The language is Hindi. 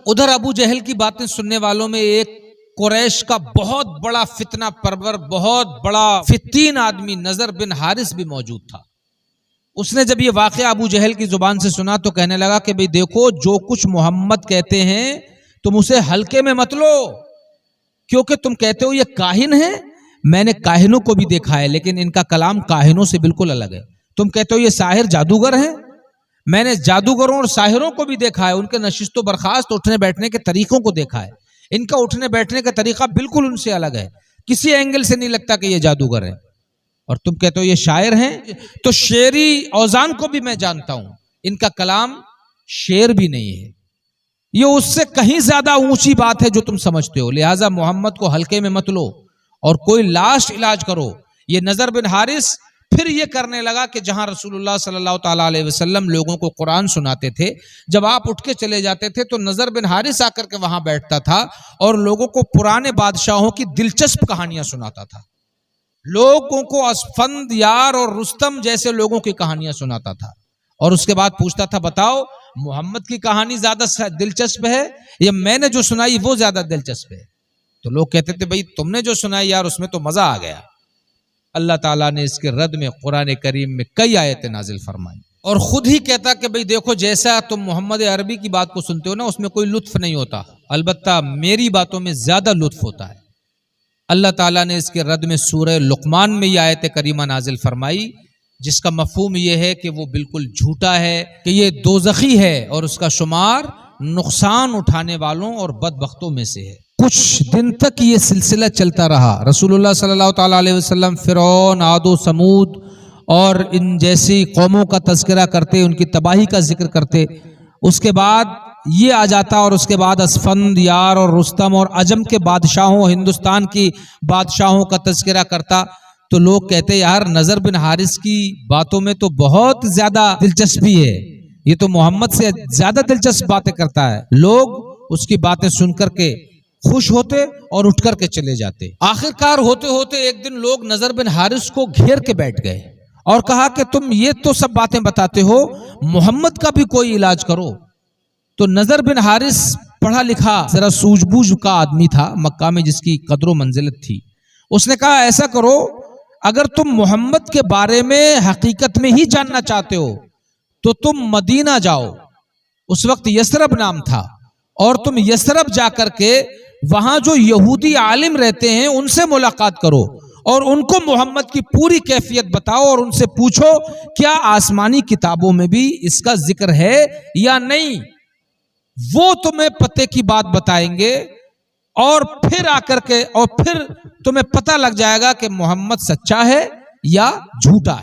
उधर अबू जहल की बातें सुनने वालों में एक कुरैश का बहुत बड़ा फितना परवर, बहुत बड़ा फितीन आदमी नजर बिन हारिस भी मौजूद था। उसने जब ये वाकया अबू जहल की जुबान से सुना तो कहने लगा कि भाई देखो, जो कुछ मोहम्मद कहते हैं तुम उसे हल्के में मत लो, क्योंकि तुम कहते हो ये काहिन है। मैंने काहिनों को भी देखा है, लेकिन इनका कलाम काहिनों से बिल्कुल अलग है। तुम कहते हो ये साहिर जादूगर हैं, मैंने जादूगरों और साहिरों को भी देखा है, उनके नशिस्तो बर्खास्त उठने बैठने के तरीकों को देखा है। इनका उठने बैठने का तरीका बिल्कुल उनसे अलग है, किसी एंगल से नहीं लगता कि ये जादूगर है। और तुम कहते हो ये शायर हैं, तो शेरी औजान को भी मैं जानता हूं, इनका कलाम शेर भी नहीं है। ये उससे कहीं ज्यादा ऊंची बात है जो तुम समझते हो। लिहाजा मोहम्मद को हल्के में मत लो और कोई लास्ट इलाज करो। ये नजर बिन हारिस फिर ये करने लगा कि जहां रसूलुल्लाह सल्लल्लाहु ताला अलैहि वसल्लम लोगों को कुरान सुनाते थे, जब आप उठ के चले जाते थे तो नजर बिन हारिस आकर के वहां बैठता था और लोगों को पुराने बादशाहों की दिलचस्प कहानियां सुनाता था। लोगों को असफंद, यार और रुस्तम जैसे लोगों की कहानियां सुनाता था। और उसके बाद पूछता था, बताओ मोहम्मद की कहानी ज्यादा दिलचस्प है या मैंने जो सुनाई वो ज्यादा दिलचस्प है? तो लोग कहते थे, भाई तुमने जो सुनाई यार उसमें तो मजा आ गया। अल्लाह ताला ने इसके रद में कुरान करीम में कई आयतें नाजिल फरमाई और खुद ही कहता कि भाई देखो, जैसा तुम मोहम्मद अरबी की बात को सुनते हो ना, उसमें कोई लुत्फ नहीं होता, अलबत्ता मेरी बातों में ज्यादा लुत्फ होता है। अल्लाह ताला ने इसके रद में सूरह लुकमान में ये आयत करीमा नाजिल फरमाई, जिसका मफहूम ये है कि वो बिल्कुल झूठा है, कि ये दोज़खी है और उसका शुमार नुकसान उठाने वालों और बदबख्तों में से है। कुछ दिन तक ये सिलसिला चलता रहा। रसूलुल्लाह सल्लल्लाहु ताला अलैहि वसल्लम फिरौन, आदो, समूद और इन जैसी कौमों का तज़किरा करते, उनकी तबाही का जिक्र करते। उसके बाद ये आ जाता और उसके बाद असफंद, यार और रुस्तम और अजम के बादशाहों, हिंदुस्तान की बादशाहों का तज़किरा करता। तो लोग कहते यार नजर बिन हारिस की बातों में तो बहुत ज्यादा दिलचस्पी है, ये तो मोहम्मद से ज्यादा दिलचस्प बातें करता है। लोग उसकी बातें सुनकर के खुश होते और उठ करके चले जाते। आखिरकार होते होते एक दिन लोग नजर बिन हारिस को घेर के बैठ गए और कहा कि तुम ये तो सब बातें बताते हो, मोहम्मद का भी कोई इलाज करो। तो नजर बिन हारिस पढ़ा लिखा, जरा सूझबूझ का आदमी था, मक्का में जिसकी कदर मंजिलत थी। उसने कहा ऐसा करो, अगर तुम मोहम्मद के बारे में हकीकत में ही जानना चाहते हो तो तुम मदीना जाओ, उस वक्त यसरब नाम था, और तुम यसरब जाकर के वहां जो यहूदी आलिम रहते हैं उनसे मुलाकात करो और उनको मोहम्मद की पूरी कैफियत बताओ और उनसे पूछो क्या आसमानी किताबों में भी इसका जिक्र है या नहीं। वो तुम्हें पते की बात बताएंगे और फिर आकर के और फिर तुम्हें पता लग जाएगा कि मोहम्मद सच्चा है या झूठा है।